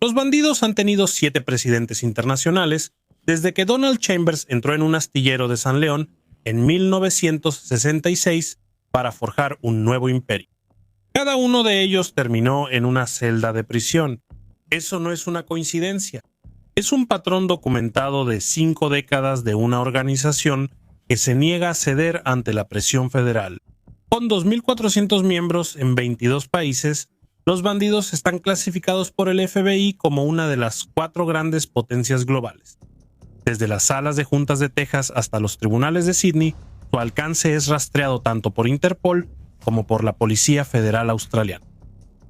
Los bandidos han tenido 7 presidentes internacionales desde que Donald Chambers entró en un astillero de San León en 1966 para forjar un nuevo imperio. Cada uno de ellos terminó en una celda de prisión. Eso no es una coincidencia. Es un patrón documentado de 5 décadas de una organización que se niega a ceder ante la presión federal. Con 2.400 miembros en 22 países, los bandidos están clasificados por el FBI como una de las 4 grandes potencias globales. Desde las salas de juntas de Texas hasta los tribunales de Sydney, su alcance es rastreado tanto por Interpol como por la Policía Federal Australiana.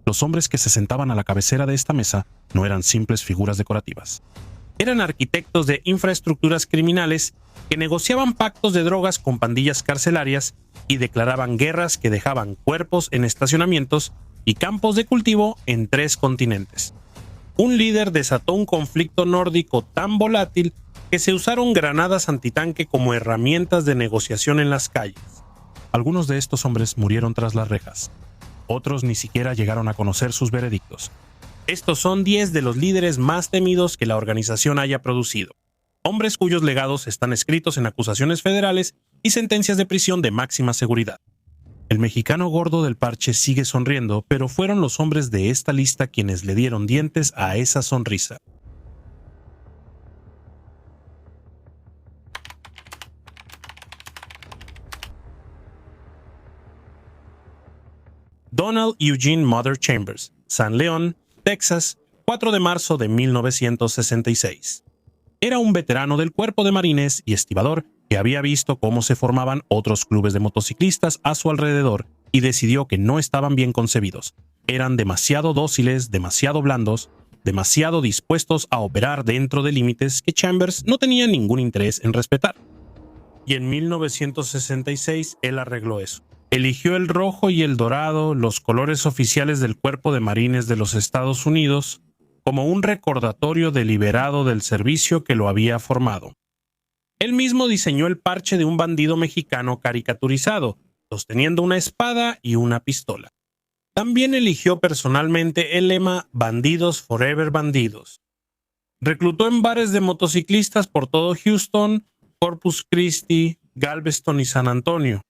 Los hombres que se sentaban a la cabecera de esta mesa no eran simples figuras decorativas. Eran arquitectos de infraestructuras criminales que negociaban pactos de drogas con pandillas carcelarias y declaraban guerras que dejaban cuerpos en estacionamientos y campos de cultivo en 3 continentes. Un líder desató un conflicto nórdico tan volátil que se usaron granadas antitanque como herramientas de negociación en las calles. Algunos de estos hombres murieron tras las rejas. Otros ni siquiera llegaron a conocer sus veredictos. Estos son 10 de los líderes más temidos que la organización haya producido. Hombres cuyos legados están escritos en acusaciones federales y sentencias de prisión de máxima seguridad. El mexicano gordo del parche sigue sonriendo, pero fueron los hombres de esta lista quienes le dieron dientes a esa sonrisa. Donald Eugene Mother Chambers, San León, Texas, 4 de marzo de 1966. Era un veterano del Cuerpo de Marines y estibador que había visto cómo se formaban otros clubes de motociclistas a su alrededor y decidió que no estaban bien concebidos. Eran demasiado dóciles, demasiado blandos, demasiado dispuestos a operar dentro de límites que Chambers no tenía ningún interés en respetar. Y en 1966 él arregló eso. Eligió el rojo y el dorado, los colores oficiales del Cuerpo de Marines de los Estados Unidos, como un recordatorio deliberado del servicio que lo había formado. Él mismo diseñó el parche de un bandido mexicano caricaturizado, sosteniendo una espada y una pistola. También eligió personalmente el lema Bandidos Forever Bandidos. Reclutó en bares de motociclistas por todo Houston, Corpus Christi, Galveston y San Antonio.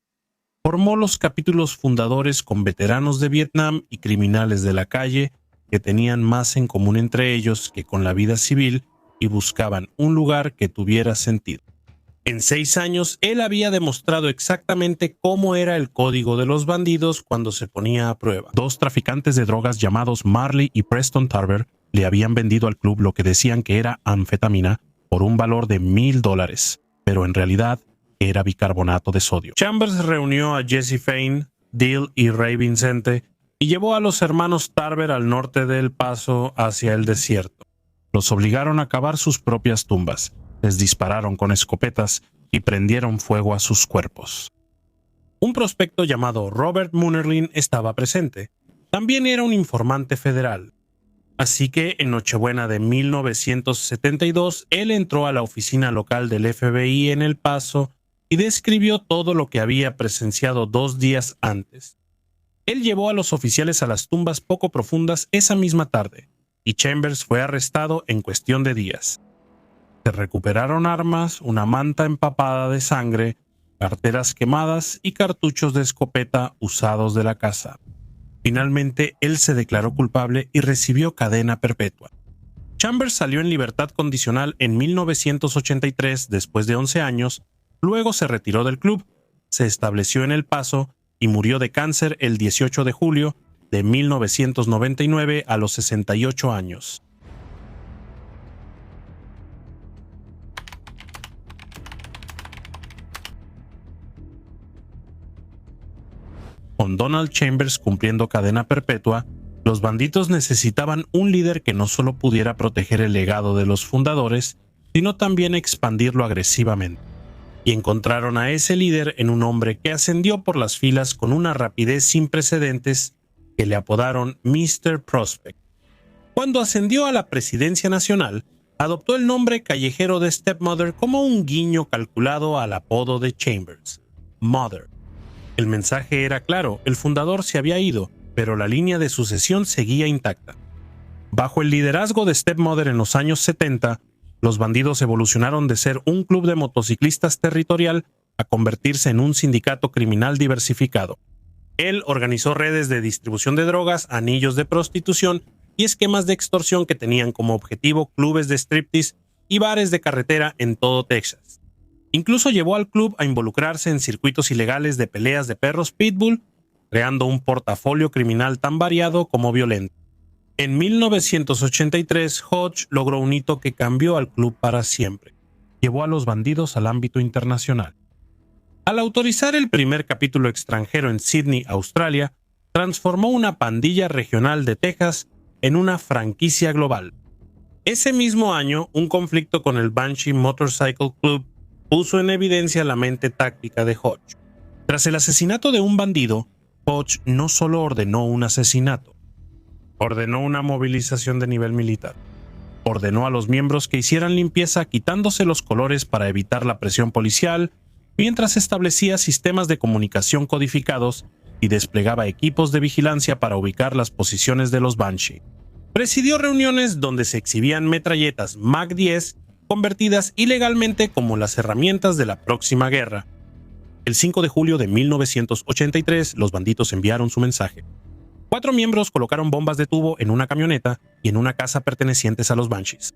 Formó los capítulos fundadores con veteranos de Vietnam y criminales de la calle que tenían más en común entre ellos que con la vida civil y buscaban un lugar que tuviera sentido. En 6 años, él había demostrado exactamente cómo era el código de los bandidos cuando se ponía a prueba. 2 traficantes de drogas llamados Marley y Preston Tarver le habían vendido al club lo que decían que era anfetamina por un valor de $1,000, pero en realidad era bicarbonato de sodio. Chambers reunió a Jesse Fain, Dill y Ray Vincente y llevó a los hermanos Tarver al norte de El Paso hacia el desierto. Los obligaron a cavar sus propias tumbas, les dispararon con escopetas y prendieron fuego a sus cuerpos. Un prospecto llamado Robert Munnerlin estaba presente. También era un informante federal. Así que en Nochebuena de 1972, él entró a la oficina local del FBI en El Paso y describió todo lo que había presenciado 2 días antes. Él llevó a los oficiales a las tumbas poco profundas esa misma tarde, y Chambers fue arrestado en cuestión de días. Se recuperaron armas, una manta empapada de sangre, carteras quemadas y cartuchos de escopeta usados de la casa. Finalmente, él se declaró culpable y recibió cadena perpetua. Chambers salió en libertad condicional en 1983 después de 11 años, luego se retiró del club, se estableció en El Paso y murió de cáncer el 18 de julio de 1999 a los 68 años. Con Donald Chambers cumpliendo cadena perpetua, los bandidos necesitaban un líder que no solo pudiera proteger el legado de los fundadores, sino también expandirlo agresivamente. Y encontraron a ese líder en un hombre que ascendió por las filas con una rapidez sin precedentes que le apodaron Mr. Prospect. Cuando ascendió a la presidencia nacional, adoptó el nombre callejero de Stepmother como un guiño calculado al apodo de Chambers, Mother. El mensaje era claro, el fundador se había ido, pero la línea de sucesión seguía intacta. Bajo el liderazgo de Stepmother en los años 70, los bandidos evolucionaron de ser un club de motociclistas territorial a convertirse en un sindicato criminal diversificado. Él organizó redes de distribución de drogas, anillos de prostitución y esquemas de extorsión que tenían como objetivo clubes de striptease y bares de carretera en todo Texas. Incluso llevó al club a involucrarse en circuitos ilegales de peleas de perros pitbull, creando un portafolio criminal tan variado como violento. En 1983, Hodge logró un hito que cambió al club para siempre. Llevó a los bandidos al ámbito internacional. Al autorizar el primer capítulo extranjero en Sydney, Australia, transformó una pandilla regional de Texas en una franquicia global. Ese mismo año, un conflicto con el Banshee Motorcycle Club puso en evidencia la mente táctica de Hodge. Tras el asesinato de un bandido, Hodge no solo ordenó un asesinato, ordenó una movilización de nivel militar. Ordenó a los miembros que hicieran limpieza quitándose los colores para evitar la presión policial, mientras establecía sistemas de comunicación codificados y desplegaba equipos de vigilancia para ubicar las posiciones de los Banshee. Presidió reuniones donde se exhibían metralletas Mag-10 convertidas ilegalmente como las herramientas de la próxima guerra. El 5 de julio de 1983, los bandidos enviaron su mensaje. 4 miembros colocaron bombas de tubo en una camioneta y en una casa pertenecientes a los Banshees.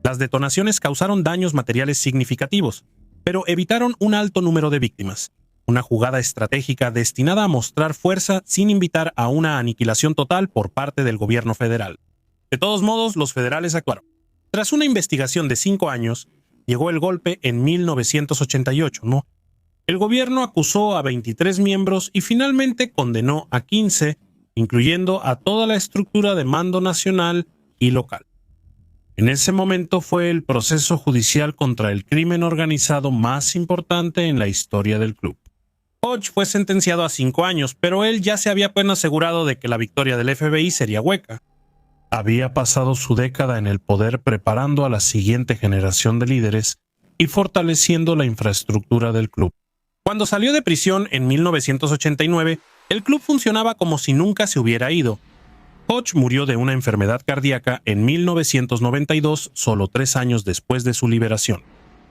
Las detonaciones causaron daños materiales significativos, pero evitaron un alto número de víctimas. Una jugada estratégica destinada a mostrar fuerza sin invitar a una aniquilación total por parte del gobierno federal. De todos modos, los federales actuaron. Tras una investigación de 5 años, llegó el golpe en 1988, ¿no? El gobierno acusó a 23 miembros y finalmente condenó a 15, incluyendo a toda la estructura de mando nacional y local. En ese momento fue el proceso judicial contra el crimen organizado más importante en la historia del club. Hodge fue sentenciado a 5 años, pero él ya se había apenas asegurado de que la victoria del FBI sería hueca. Había pasado su década en el poder preparando a la siguiente generación de líderes y fortaleciendo la infraestructura del club. Cuando salió de prisión en 1989, el club funcionaba como si nunca se hubiera ido. Hodge murió de una enfermedad cardíaca en 1992, solo 3 años después de su liberación.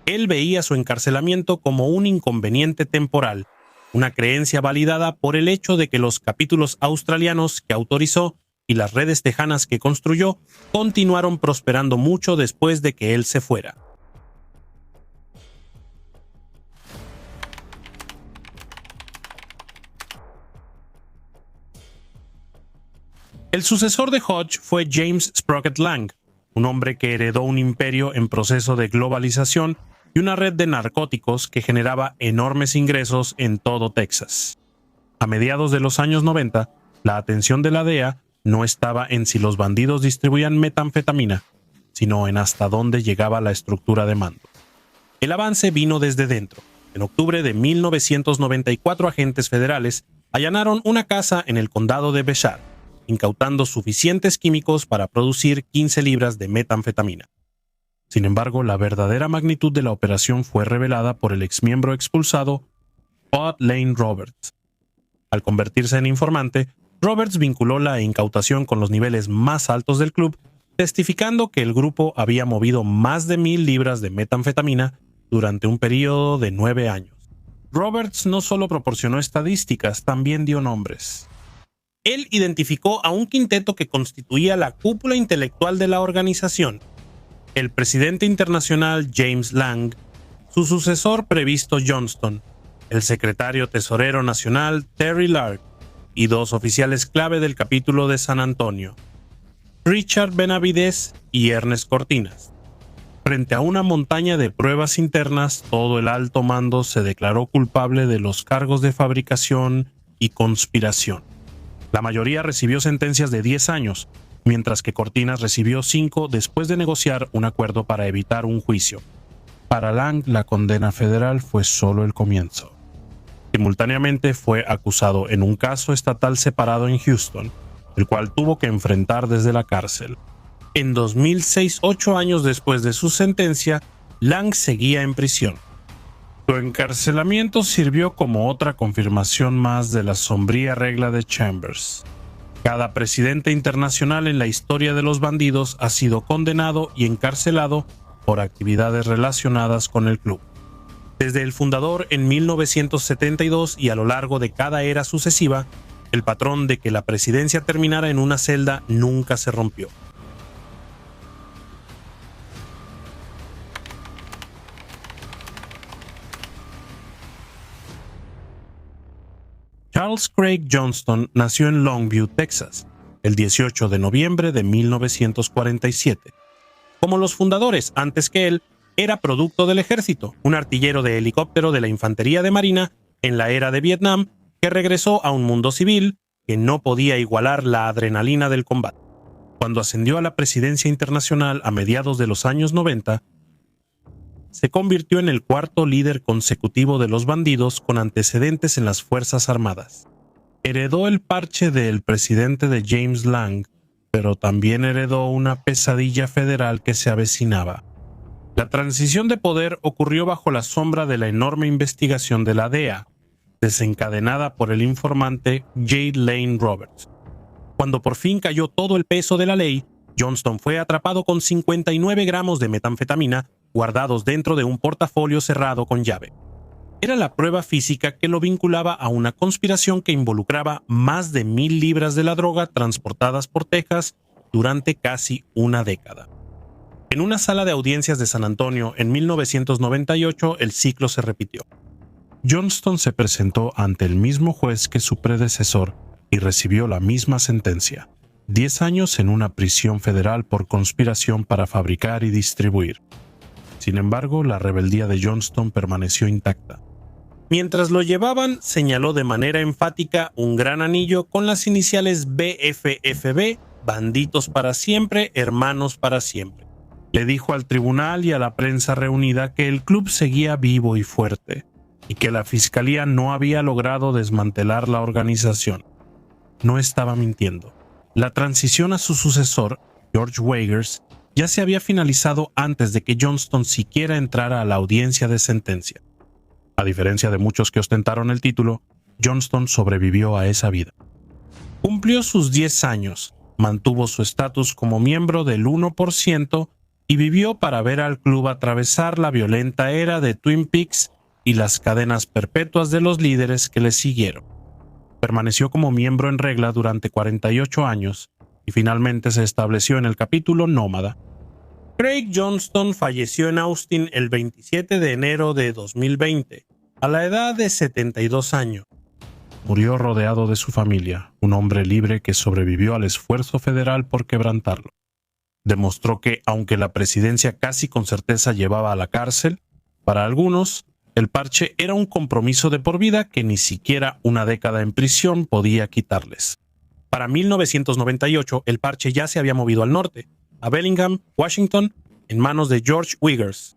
Él veía su encarcelamiento como un inconveniente temporal, una creencia validada por el hecho de que los capítulos australianos que autorizó y las redes tejanas que construyó continuaron prosperando mucho después de que él se fuera. El sucesor de Hodge fue James Sprocket Lang, un hombre que heredó un imperio en proceso de globalización y una red de narcóticos que generaba enormes ingresos en todo Texas. A mediados de los años 90, la atención de la DEA no estaba en si los bandidos distribuían metanfetamina, sino en hasta dónde llegaba la estructura de mando. El avance vino desde dentro. En octubre de 1994, agentes federales allanaron una casa en el condado de Beshar, incautando suficientes químicos para producir 15 libras de metanfetamina. Sin embargo, la verdadera magnitud de la operación fue revelada por el exmiembro expulsado Bud Lane Roberts. Al convertirse en informante, Roberts vinculó la incautación con los niveles más altos del club, testificando que el grupo había movido más de 1,000 libras de metanfetamina durante un periodo de 9 años. Roberts no solo proporcionó estadísticas, también dio nombres. Él identificó a un quinteto que constituía la cúpula intelectual de la organización: el presidente internacional James Lang, su sucesor previsto Johnston, el secretario tesorero nacional Terry Lark y 2 oficiales clave del capítulo de San Antonio, Richard Benavides y Ernest Cortinas. Frente a una montaña de pruebas internas, todo el alto mando se declaró culpable de los cargos de fabricación y conspiración. La mayoría recibió sentencias de 10 años, mientras que Cortinas recibió 5 después de negociar un acuerdo para evitar un juicio. Para Lang, la condena federal fue solo el comienzo. Simultáneamente fue acusado en un caso estatal separado en Houston, el cual tuvo que enfrentar desde la cárcel. En 2006, 8 años después de su sentencia, Lang seguía en prisión. Su encarcelamiento sirvió como otra confirmación más de la sombría regla de Chambers: Cada presidente internacional en la historia de los bandidos ha sido condenado y encarcelado por actividades relacionadas con el club. Desde el fundador en 1972 y a lo largo de cada era sucesiva, el patrón de que la presidencia terminara en una celda nunca se rompió. Charles Craig Johnston nació en Longview, Texas, el 18 de noviembre de 1947. Como los fundadores antes que él, era producto del ejército, un artillero de helicóptero de la Infantería de Marina en la era de Vietnam, que regresó a un mundo civil que no podía igualar la adrenalina del combate. Cuando ascendió a la presidencia internacional a mediados de los años 90, se convirtió en el cuarto líder consecutivo de los bandidos con antecedentes en las Fuerzas Armadas. Heredó el parche del presidente de James Lang, pero también heredó una pesadilla federal que se avecinaba. La transición de poder ocurrió bajo la sombra de la enorme investigación de la DEA, desencadenada por el informante J. Lane Roberts. Cuando por fin cayó todo el peso de la ley, Johnston fue atrapado con 59 gramos de metanfetamina guardados dentro de un portafolio cerrado con llave. Era la prueba física que lo vinculaba a una conspiración que involucraba más de 1,000 libras de la droga transportadas por Texas durante casi una década. En una sala de audiencias de San Antonio en 1998, el ciclo se repitió. Johnston se presentó ante el mismo juez que su predecesor y recibió la misma sentencia: 10 años en una prisión federal por conspiración para fabricar y distribuir. Sin embargo, la rebeldía de Johnston permaneció intacta. Mientras lo llevaban, señaló de manera enfática un gran anillo con las iniciales BFFB, bandidos para siempre, hermanos para siempre. Le dijo al tribunal y a la prensa reunida que el club seguía vivo y fuerte, y que la fiscalía no había logrado desmantelar la organización. No estaba mintiendo. La transición a su sucesor, George Weigers, ya se había finalizado antes de que Johnston siquiera entrara a la audiencia de sentencia. A diferencia de muchos que ostentaron el título, Johnston sobrevivió a esa vida. Cumplió sus 10 años, mantuvo su estatus como miembro del 1% y vivió para ver al club atravesar la violenta era de Twin Peaks y las cadenas perpetuas de los líderes que le siguieron. Permaneció como miembro en regla durante 48 años y finalmente se estableció en el capítulo nómada. Craig Johnston falleció en Austin el 27 de enero de 2020, a la edad de 72 años. Murió rodeado de su familia, un hombre libre que sobrevivió al esfuerzo federal por quebrantarlo. Demostró que, aunque la presidencia casi con certeza llevaba a la cárcel, para algunos, el parche era un compromiso de por vida que ni siquiera una década en prisión podía quitarles. Para 1998, el parche ya se había movido al norte, a Bellingham, Washington, en manos de George Weigers.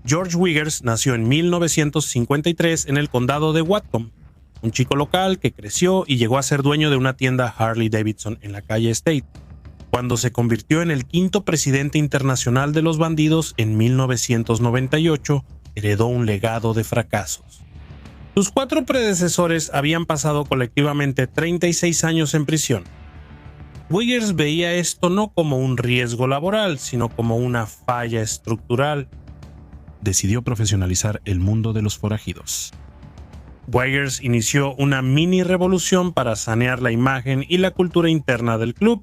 George Weigers nació en 1953 en el condado de Whatcom, un chico local que creció y llegó a ser dueño de una tienda Harley Davidson en la calle State. Cuando se convirtió en el quinto presidente internacional de los bandidos en 1998, heredó un legado de fracasos. Sus 4 predecesores habían pasado colectivamente 36 años en prisión. Weigers veía esto no como un riesgo laboral, sino como una falla estructural. Decidió profesionalizar el mundo de los forajidos. Weigers inició una mini revolución para sanear la imagen y la cultura interna del club.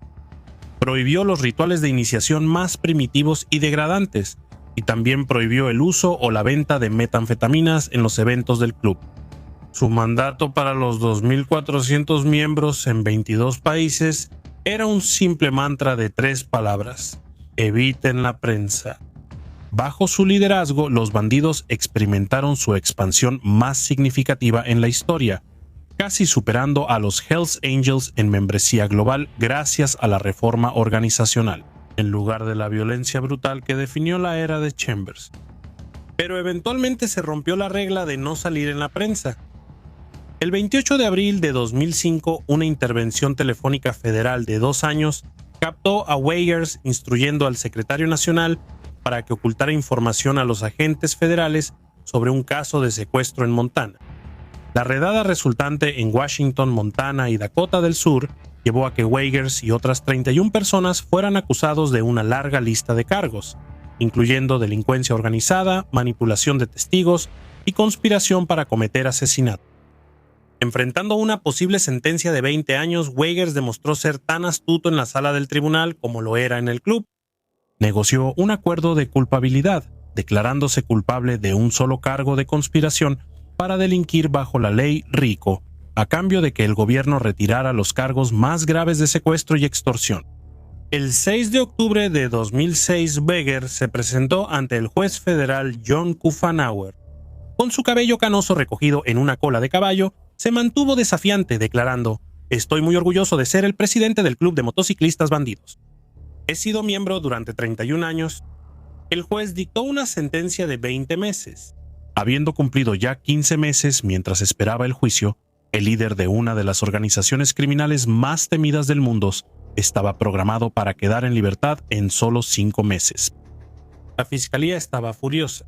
Prohibió los rituales de iniciación más primitivos y degradantes, y también prohibió el uso o la venta de metanfetaminas en los eventos del club. Su mandato para los 2.400 miembros en 22 países era un simple mantra de 3 palabras: eviten la prensa. Bajo su liderazgo, los bandidos experimentaron su expansión más significativa en la historia, casi superando a los Hells Angels en membresía global gracias a la reforma organizacional, en lugar de la violencia brutal que definió la era de Chambers. Pero eventualmente se rompió la regla de no salir en la prensa. El 28 de abril de 2005, una intervención telefónica federal de 2 años captó a Weigers instruyendo al secretario nacional para que ocultara información a los agentes federales sobre un caso de secuestro en Montana. La redada resultante en Washington, Montana y Dakota del Sur llevó a que Weigers y otras 31 personas fueran acusados de una larga lista de cargos, incluyendo delincuencia organizada, manipulación de testigos y conspiración para cometer asesinato. Enfrentando una posible sentencia de 20 años, Weigers demostró ser tan astuto en la sala del tribunal como lo era en el club. Negoció un acuerdo de culpabilidad, declarándose culpable de un solo cargo de conspiración para delinquir bajo la ley RICO, a cambio de que el gobierno retirara los cargos más graves de secuestro y extorsión. El 6 de octubre de 2006, Weigers se presentó ante el juez federal John Kufanauer. Con su cabello canoso recogido en una cola de caballo, se mantuvo desafiante declarando: «Estoy muy orgulloso de ser el presidente del Club de Motociclistas Bandidos. He sido miembro durante 31 años». El juez dictó una sentencia de 20 meses. Habiendo cumplido ya 15 meses mientras esperaba el juicio, el líder de una de las organizaciones criminales más temidas del mundo estaba programado para quedar en libertad en solo 5 meses. La fiscalía estaba furiosa.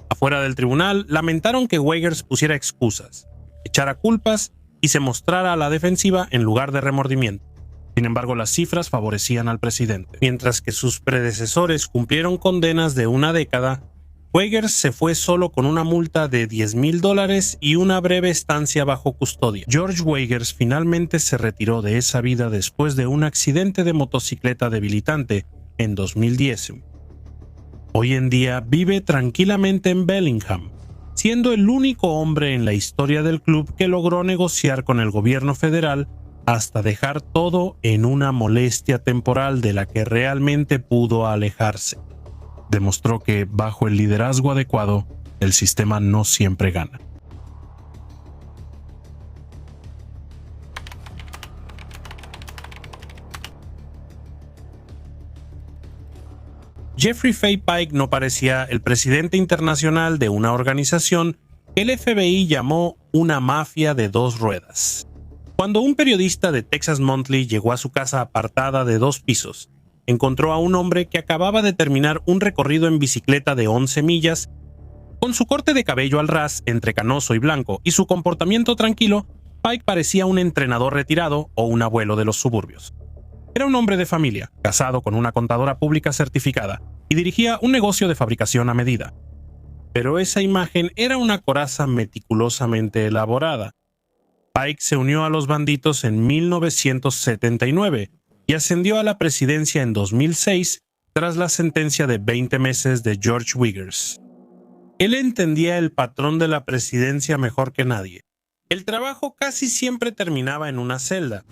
Afuera del tribunal, lamentaron que Weigers pusiera excusas, echara culpas y se mostrara a la defensiva en lugar de remordimiento. Sin embargo, las cifras favorecían al presidente. Mientras que sus predecesores cumplieron condenas de una década, Weigers se fue solo con una multa de $10,000 y una breve estancia bajo custodia. George Weigers finalmente se retiró de esa vida después de un accidente de motocicleta debilitante en 2010. Hoy en día vive tranquilamente en Bellingham, siendo el único hombre en la historia del club que logró negociar con el gobierno federal hasta dejar todo en una molestia temporal de la que realmente pudo alejarse. Demostró que, bajo el liderazgo adecuado, el sistema no siempre gana. Jeffrey Fay Pike no parecía el presidente internacional de una organización que el FBI llamó una mafia de 2 ruedas. Cuando un periodista de Texas Monthly llegó a su casa apartada de 2 pisos, encontró a un hombre que acababa de terminar un recorrido en bicicleta de 11 millas. Con su corte de cabello al ras, entre canoso y blanco, y su comportamiento tranquilo, Pike parecía un entrenador retirado o un abuelo de los suburbios. Era un hombre de familia, casado con una contadora pública certificada, y dirigía un negocio de fabricación a medida. Pero esa imagen era una coraza meticulosamente elaborada. Pike se unió a los bandidos en 1979, y ascendió a la presidencia en 2006 tras la sentencia de 20 meses de George Weigers. Él entendía el patrón de la presidencia mejor que nadie. El trabajo casi siempre terminaba en una celda.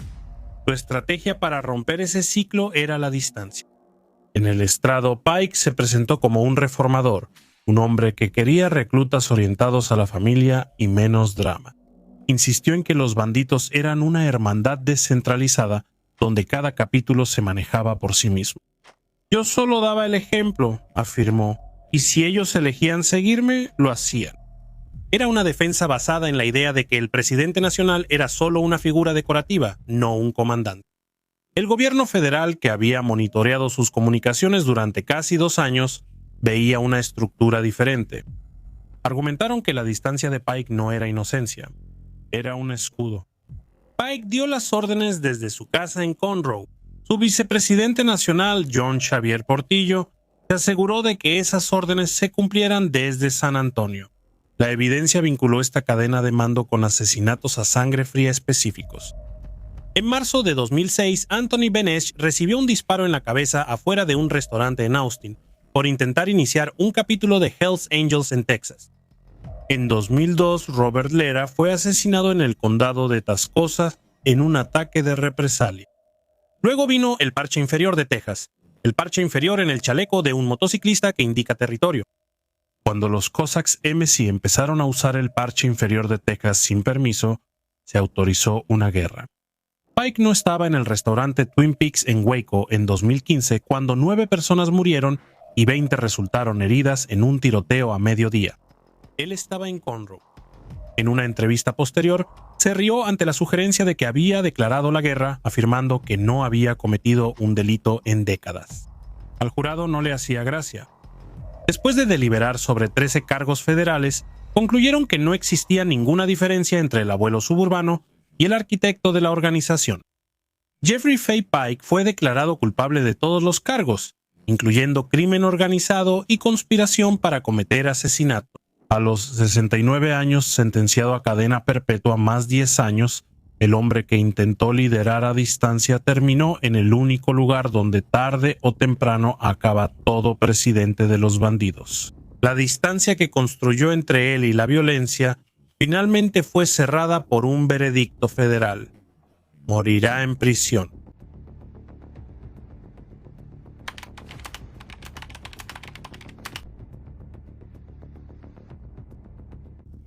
Su estrategia para romper ese ciclo era la distancia. En el estrado, Pike se presentó como un reformador, un hombre que quería reclutas orientados a la familia y menos drama. Insistió en que los bandidos eran una hermandad descentralizada donde cada capítulo se manejaba por sí mismo. «Yo solo daba el ejemplo», afirmó, «y si ellos elegían seguirme, lo hacían». Era una defensa basada en la idea de que el presidente nacional era solo una figura decorativa, no un comandante. El gobierno federal, que había monitoreado sus comunicaciones durante casi 2 años, veía una estructura diferente. Argumentaron que la distancia de Pike no era inocencia, era un escudo. Pike dio las órdenes desde su casa en Conroe. Su vicepresidente nacional, John Xavier Portillo, se aseguró de que esas órdenes se cumplieran desde San Antonio. La evidencia vinculó esta cadena de mando con asesinatos a sangre fría específicos. En marzo de 2006, Anthony Benesch recibió un disparo en la cabeza afuera de un restaurante en Austin por intentar iniciar un capítulo de Hells Angels en Texas. En 2002, Robert Lera fue asesinado en el condado de Tascosa en un ataque de represalia. Luego vino el parche inferior de Texas, el parche inferior en el chaleco de un motociclista que indica territorio. Cuando los Cossacks MC empezaron a usar el parche inferior de Texas sin permiso, se autorizó una guerra. Pike no estaba en el restaurante Twin Peaks en Waco en 2015 cuando 9 personas murieron y 20 resultaron heridas en un tiroteo a mediodía. Él estaba en Conroe. En una entrevista posterior, se rió ante la sugerencia de que había declarado la guerra, afirmando que no había cometido un delito en décadas. Al jurado no le hacía gracia, Después de deliberar sobre 13 cargos federales, concluyeron que no existía ninguna diferencia entre el abuelo suburbano y el arquitecto de la organización. Jeffrey Fay Pike fue declarado culpable de todos los cargos, incluyendo crimen organizado y conspiración para cometer asesinato. A los 69 años, sentenciado a cadena perpetua más 10 años, el hombre que intentó liderar a distancia terminó en el único lugar donde tarde o temprano acaba todo presidente de los bandidos. La distancia que construyó entre él y la violencia finalmente fue cerrada por un veredicto federal. Morirá en prisión.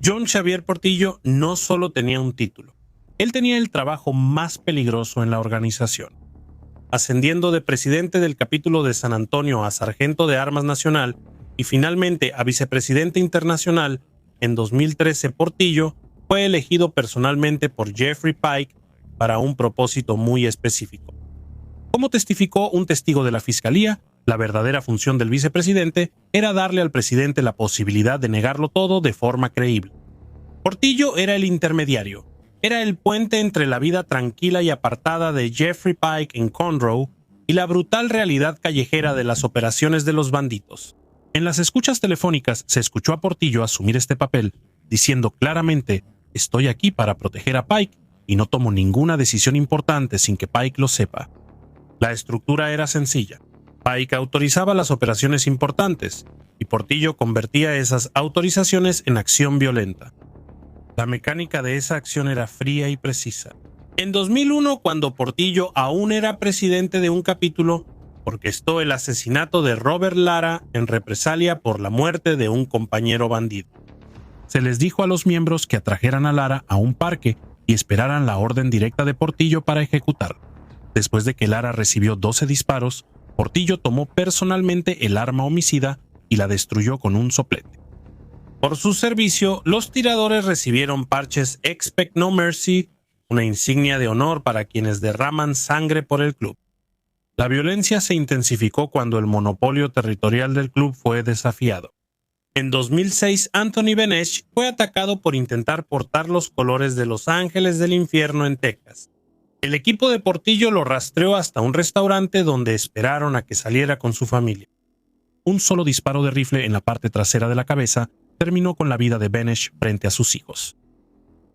John Xavier Portillo no solo tenía un título, él tenía el trabajo más peligroso en la organización. Ascendiendo de presidente del capítulo de San Antonio a sargento de Armas Nacional y finalmente a vicepresidente internacional, en 2013 Portillo fue elegido personalmente por Jeffrey Pike para un propósito muy específico. Como testificó un testigo de la fiscalía, la verdadera función del vicepresidente era darle al presidente la posibilidad de negarlo todo de forma creíble. Portillo era el intermediario, era el puente entre la vida tranquila y apartada de Jeffrey Pike en Conroe y la brutal realidad callejera de las operaciones de los bandidos. En las escuchas telefónicas se escuchó a Portillo asumir este papel, diciendo claramente: «Estoy aquí para proteger a Pike y no tomo ninguna decisión importante sin que Pike lo sepa». La estructura era sencilla. Pike autorizaba las operaciones importantes y Portillo convertía esas autorizaciones en acción violenta. La mecánica de esa acción era fría y precisa. En 2001, cuando Portillo aún era presidente de un capítulo, orquestó el asesinato de Robert Lara en represalia por la muerte de un compañero bandido. Se les dijo a los miembros que atrajeran a Lara a un parque y esperaran la orden directa de Portillo para ejecutarlo. Después de que Lara recibió 12 disparos, Portillo tomó personalmente el arma homicida y la destruyó con un soplete. Por su servicio, los tiradores recibieron parches Expect No Mercy, una insignia de honor para quienes derraman sangre por el club. La violencia se intensificó cuando el monopolio territorial del club fue desafiado. En 2006, Anthony Benesch fue atacado por intentar portar los colores de Los Ángeles del Infierno en Texas. El equipo de Portillo lo rastreó hasta un restaurante donde esperaron a que saliera con su familia. Un solo disparo de rifle en la parte trasera de la cabeza terminó con la vida de Benesch frente a sus hijos.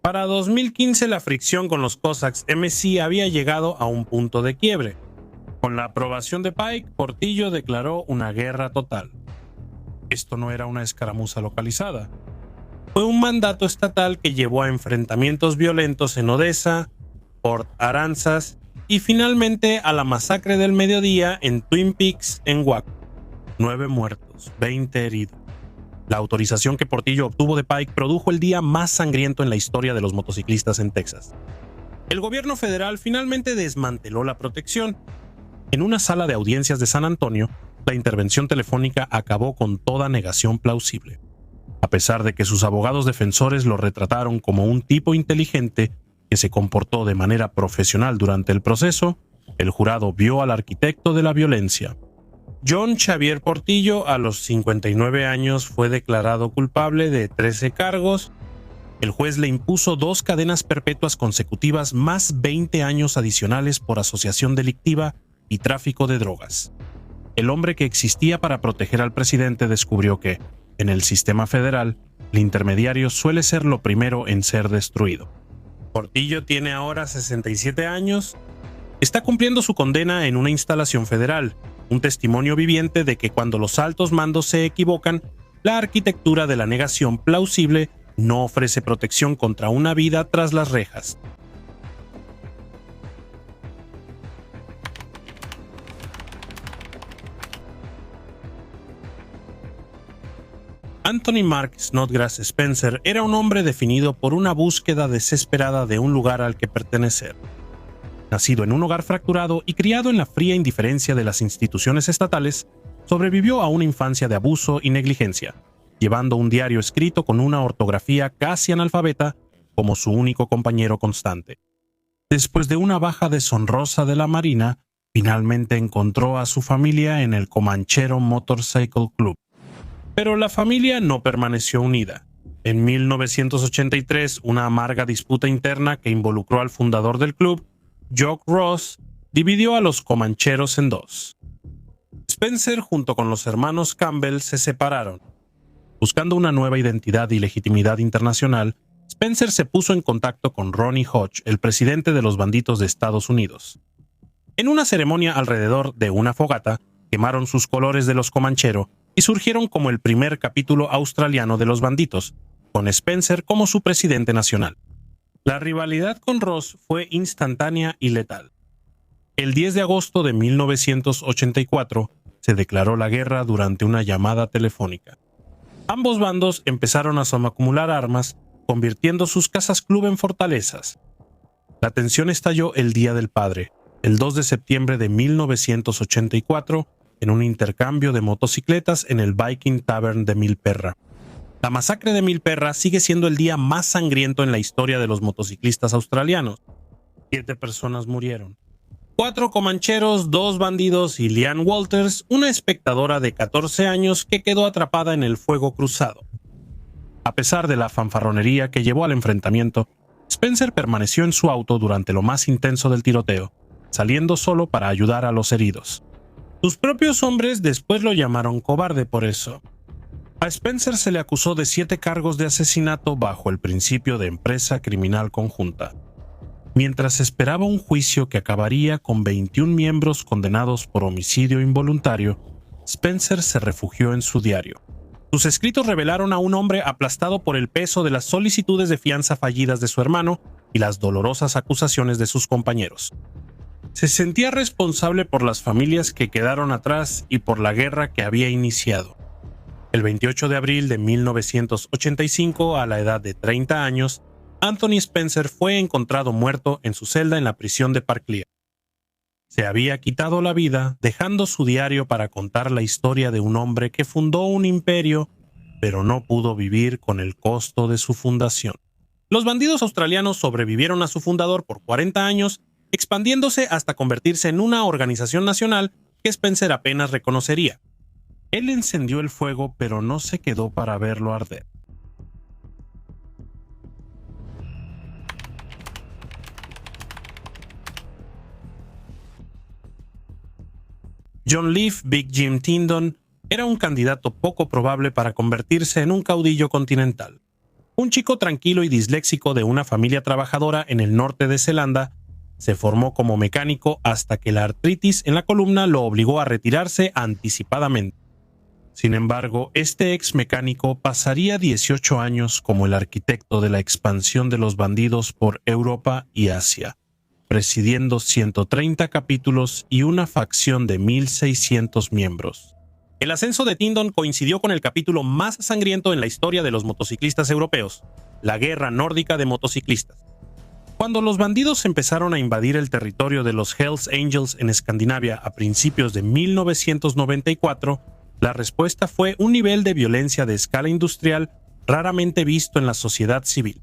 Para 2015, la fricción con los Cossacks MC había llegado a un punto de quiebre. Con la aprobación de Pike, Portillo declaró una guerra total. Esto no era una escaramuza localizada. Fue un mandato estatal que llevó a enfrentamientos violentos en Odessa, Port Aransas y finalmente a la masacre del mediodía en Twin Peaks, en Waco. 9 muertos, 20 heridos. La autorización que Portillo obtuvo de Pike produjo el día más sangriento en la historia de los motociclistas en Texas. El gobierno federal finalmente desmanteló la protección. En una sala de audiencias de San Antonio, la intervención telefónica acabó con toda negación plausible. A pesar de que sus abogados defensores lo retrataron como un tipo inteligente que se comportó de manera profesional durante el proceso, el jurado vio al arquitecto de la violencia. John Xavier Portillo, a los 59 años, fue declarado culpable de 13 cargos. El juez le impuso 2 cadenas perpetuas consecutivas más 20 años adicionales por asociación delictiva y tráfico de drogas. El hombre que existía para proteger al presidente descubrió que, en el sistema federal, el intermediario suele ser lo primero en ser destruido. Portillo tiene ahora 67 años. Está cumpliendo su condena en una instalación federal, un testimonio viviente de que cuando los altos mandos se equivocan, la arquitectura de la negación plausible no ofrece protección contra una vida tras las rejas. Anthony Mark Snodgrass Spencer era un hombre definido por una búsqueda desesperada de un lugar al que pertenecer. Nacido en un hogar fracturado y criado en la fría indiferencia de las instituciones estatales, sobrevivió a una infancia de abuso y negligencia, llevando un diario escrito con una ortografía casi analfabeta como su único compañero constante. Después de una baja deshonrosa de la Marina, finalmente encontró a su familia en el Comanchero Motorcycle Club. Pero la familia no permaneció unida. En 1983, una amarga disputa interna que involucró al fundador del club, Jock Ross, dividió a los comancheros en dos. Spencer junto con los hermanos Campbell se separaron. Buscando una nueva identidad y legitimidad internacional, Spencer se puso en contacto con Ronnie Hodge, el presidente de los Bandidos de Estados Unidos. En una ceremonia alrededor de una fogata, quemaron sus colores de los Comanchero y surgieron como el primer capítulo australiano de los Bandidos, con Spencer como su presidente nacional. La rivalidad con Ross fue instantánea y letal. El 10 de agosto de 1984 se declaró la guerra durante una llamada telefónica. Ambos bandos empezaron a acumular armas, convirtiendo sus casas club en fortalezas. La tensión estalló el Día del Padre, el 2 de septiembre de 1984, en un intercambio de motocicletas en el Viking Tavern de Milperra. La masacre de Milperra sigue siendo el día más sangriento en la historia de los motociclistas australianos. 7 personas murieron. 4 comancheros, 2 bandidos y Leanne Walters, una espectadora de 14 años que quedó atrapada en el fuego cruzado. A pesar de la fanfarronería que llevó al enfrentamiento, Spencer permaneció en su auto durante lo más intenso del tiroteo, saliendo solo para ayudar a los heridos. Sus propios hombres después lo llamaron cobarde por eso. A Spencer se le acusó de 7 cargos de asesinato bajo el principio de empresa criminal conjunta. Mientras esperaba un juicio que acabaría con 21 miembros condenados por homicidio involuntario, Spencer se refugió en su diario. Sus escritos revelaron a un hombre aplastado por el peso de las solicitudes de fianza fallidas de su hermano y las dolorosas acusaciones de sus compañeros. Se sentía responsable por las familias que quedaron atrás y por la guerra que había iniciado. El 28 de abril de 1985, a la edad de 30 años, Anthony Spencer fue encontrado muerto en su celda en la prisión de Parkleigh. Se había quitado la vida dejando su diario para contar la historia de un hombre que fundó un imperio, pero no pudo vivir con el costo de su fundación. Los bandidos australianos sobrevivieron a su fundador por 40 años, expandiéndose hasta convertirse en una organización nacional que Spencer apenas reconocería. Él encendió el fuego, pero no se quedó para verlo arder. John Leaf Big Jim Tindon era un candidato poco probable para convertirse en un caudillo continental. Un chico tranquilo y disléxico de una familia trabajadora en el norte de Zelanda, se formó como mecánico hasta que la artritis en la columna lo obligó a retirarse anticipadamente. Sin embargo, este ex mecánico pasaría 18 años como el arquitecto de la expansión de los bandidos por Europa y Asia, presidiendo 130 capítulos y una facción de 1.600 miembros. El ascenso de Tindon coincidió con el capítulo más sangriento en la historia de los motociclistas europeos, la Guerra Nórdica de Motociclistas. Cuando los bandidos empezaron a invadir el territorio de los Hells Angels en Escandinavia a principios de 1994, la respuesta fue un nivel de violencia de escala industrial raramente visto en la sociedad civil.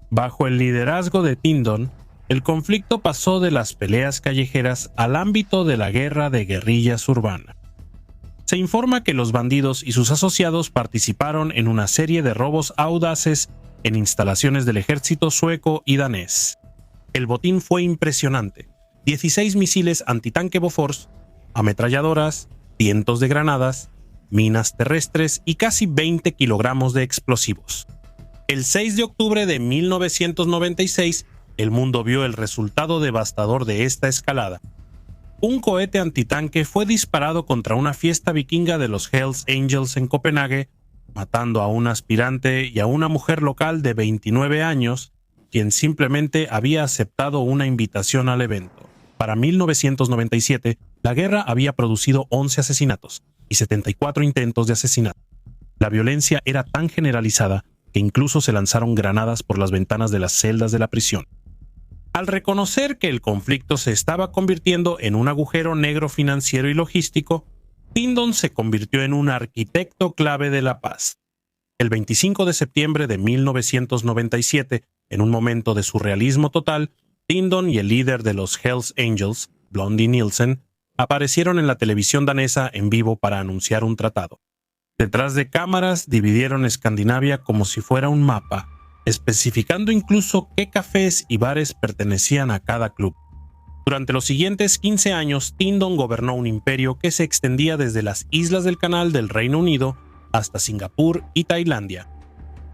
Bajo el liderazgo de Tindon, el conflicto pasó de las peleas callejeras al ámbito de la guerra de guerrillas urbana. Se informa que los bandidos y sus asociados participaron en una serie de robos audaces en instalaciones del ejército sueco y danés. El botín fue impresionante: 16 misiles antitanque Bofors, ametralladoras, cientos de granadas, minas terrestres y casi 20 kilogramos de explosivos. El 6 de octubre de 1996, el mundo vio el resultado devastador de esta escalada. Un cohete antitanque fue disparado contra una fiesta vikinga de los Hells Angels en Copenhague, matando a un aspirante y a una mujer local de 29 años, quien simplemente había aceptado una invitación al evento. Para 1997, la guerra había producido 11 asesinatos y 74 intentos de asesinato. La violencia era tan generalizada que incluso se lanzaron granadas por las ventanas de las celdas de la prisión. Al reconocer que el conflicto se estaba convirtiendo en un agujero negro financiero y logístico, Tindon se convirtió en un arquitecto clave de la paz. El 25 de septiembre de 1997, en un momento de surrealismo total, Tindon y el líder de los Hells Angels, Blondie Nielsen, aparecieron en la televisión danesa en vivo para anunciar un tratado. Detrás de cámaras dividieron Escandinavia como si fuera un mapa, especificando incluso qué cafés y bares pertenecían a cada club. Durante los siguientes 15 años, Tyndon gobernó un imperio que se extendía desde las islas del Canal del Reino Unido hasta Singapur y Tailandia.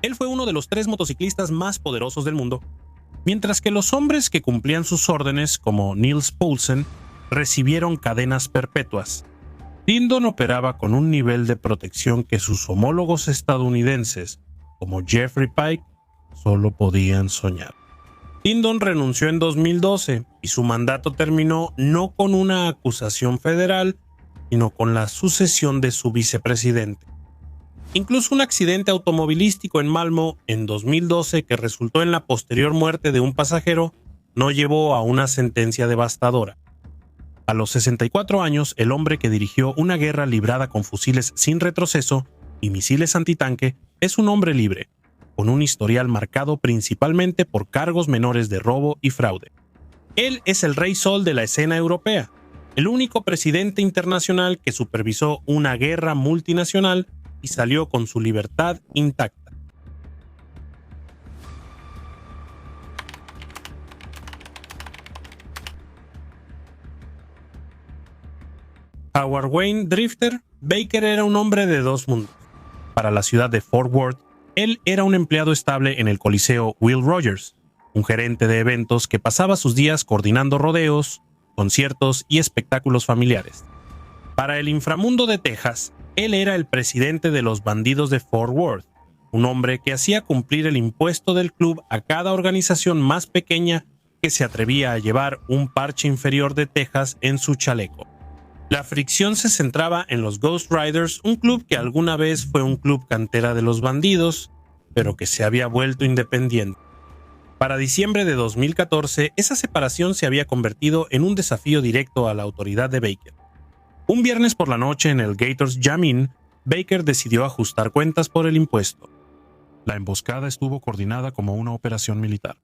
Él fue uno de los 3 motociclistas más poderosos del mundo, mientras que los hombres que cumplían sus órdenes, como Niels Poulsen, recibieron cadenas perpetuas. Tyndon operaba con un nivel de protección que sus homólogos estadounidenses, como Jeffrey Pike, solo podían soñar. Tyndon renunció en 2012 y su mandato terminó no con una acusación federal, sino con la sucesión de su vicepresidente. Incluso un accidente automovilístico en Malmö en 2012 que resultó en la posterior muerte de un pasajero no llevó a una sentencia devastadora. A los 64 años, el hombre que dirigió una guerra librada con fusiles sin retroceso y misiles antitanque es un hombre libre, con un historial marcado principalmente por cargos menores de robo y fraude. Él es el Rey Sol de la escena europea, el único presidente internacional que supervisó una guerra multinacional y salió con su libertad intacta. Howard Wayne Drifter Baker era un hombre de 2 mundos. Para la ciudad de Fort Worth, él era un empleado estable en el Coliseo Will Rogers, un gerente de eventos que pasaba sus días coordinando rodeos, conciertos y espectáculos familiares. Para el inframundo de Texas, él era el presidente de los bandidos de Fort Worth, un hombre que hacía cumplir el impuesto del club a cada organización más pequeña que se atrevía a llevar un parche inferior de Texas en su chaleco. La fricción se centraba en los Ghost Riders, un club que alguna vez fue un club cantera de los bandidos, pero que se había vuelto independiente. Para diciembre de 2014, esa separación se había convertido en un desafío directo a la autoridad de Baker. Un viernes por la noche en el Gators Jam-In, Baker decidió ajustar cuentas por el impuesto. La emboscada estuvo coordinada como una operación militar.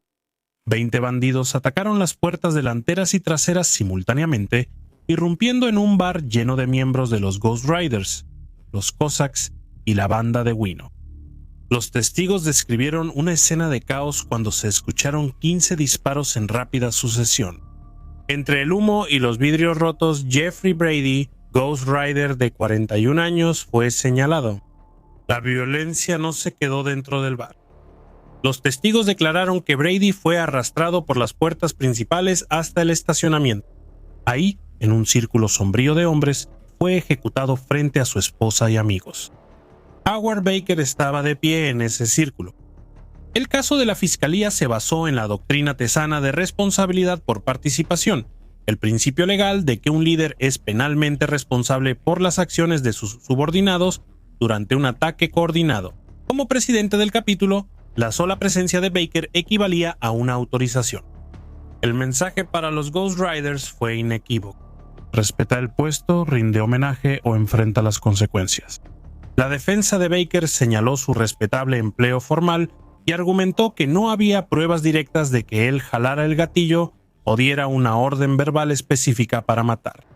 20 bandidos atacaron las puertas delanteras y traseras simultáneamente, irrumpiendo en un bar lleno de miembros de los Ghost Riders, los Cossacks y la banda de Wino. Los testigos describieron una escena de caos cuando se escucharon 15 disparos en rápida sucesión. Entre el humo y los vidrios rotos, Jeffrey Brady, Ghost Rider de 41 años, fue señalado. La violencia no se quedó dentro del bar. Los testigos declararon que Brady fue arrastrado por las puertas principales hasta el estacionamiento. Ahí, en un círculo sombrío de hombres, fue ejecutado frente a su esposa y amigos. Howard Baker estaba de pie en ese círculo. El caso de la fiscalía se basó en la doctrina tesana de responsabilidad por participación, el principio legal de que un líder es penalmente responsable por las acciones de sus subordinados durante un ataque coordinado. Como presidente del capítulo, la sola presencia de Baker equivalía a una autorización. El mensaje para los Ghost Riders fue inequívoco. Respeta el puesto, rinde homenaje o enfrenta las consecuencias. La defensa de Baker señaló su respetable empleo formal y argumentó que no había pruebas directas de que él jalara el gatillo o diera una orden verbal específica para matar.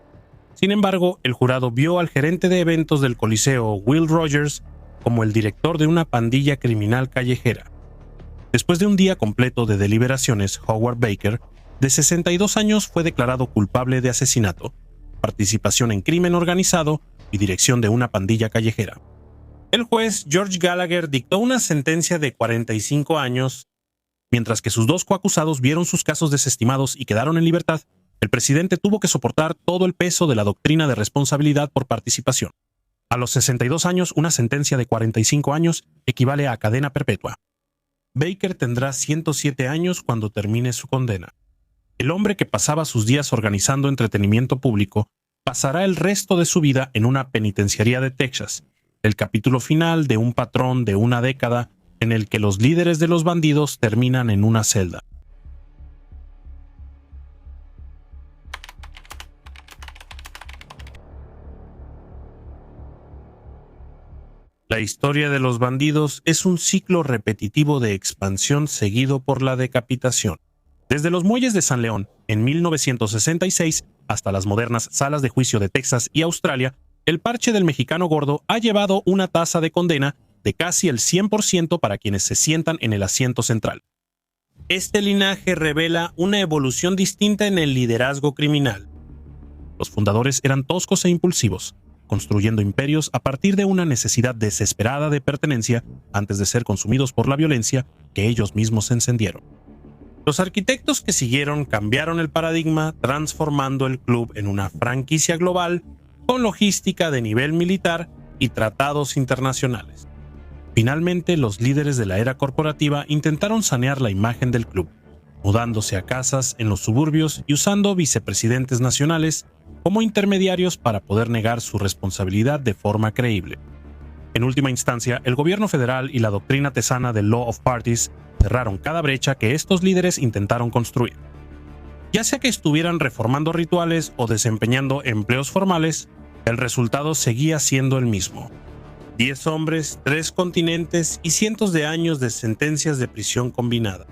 Sin embargo, el jurado vio al gerente de eventos del Coliseo, Will Rogers, como el director de una pandilla criminal callejera. Después de un día completo de deliberaciones, Howard Baker, de 62 años, fue declarado culpable de asesinato, participación en crimen organizado y dirección de una pandilla callejera. El juez George Gallagher dictó una sentencia de 45 años. Mientras que sus 2 coacusados vieron sus casos desestimados y quedaron en libertad, el presidente tuvo que soportar todo el peso de la doctrina de responsabilidad por participación. A los 62 años, una sentencia de 45 años equivale a cadena perpetua. Baker tendrá 107 años cuando termine su condena. El hombre que pasaba sus días organizando entretenimiento público pasará el resto de su vida en una penitenciaría de Texas, el capítulo final de un patrón de una década en el que los líderes de los bandidos terminan en una celda. La historia de los bandidos es un ciclo repetitivo de expansión seguido por la decapitación. Desde los muelles de San León, en 1966, hasta las modernas salas de juicio de Texas y Australia, el parche del mexicano gordo ha llevado una tasa de condena de casi el 100% para quienes se sientan en el asiento central. Este linaje revela una evolución distinta en el liderazgo criminal. Los fundadores eran toscos e impulsivos, construyendo imperios a partir de una necesidad desesperada de pertenencia antes de ser consumidos por la violencia que ellos mismos encendieron. Los arquitectos que siguieron cambiaron el paradigma, transformando el club en una franquicia global con logística de nivel militar y tratados internacionales. Finalmente, los líderes de la era corporativa intentaron sanear la imagen del club, mudándose a casas en los suburbios y usando vicepresidentes nacionales como intermediarios para poder negar su responsabilidad de forma creíble. En última instancia, el gobierno federal y la doctrina tesana del Law of Parties cerraron cada brecha que estos líderes intentaron construir. Ya sea que estuvieran reformando rituales o desempeñando empleos formales, el resultado seguía siendo el mismo: 10 hombres, 3 continentes y cientos de años de sentencias de prisión combinada.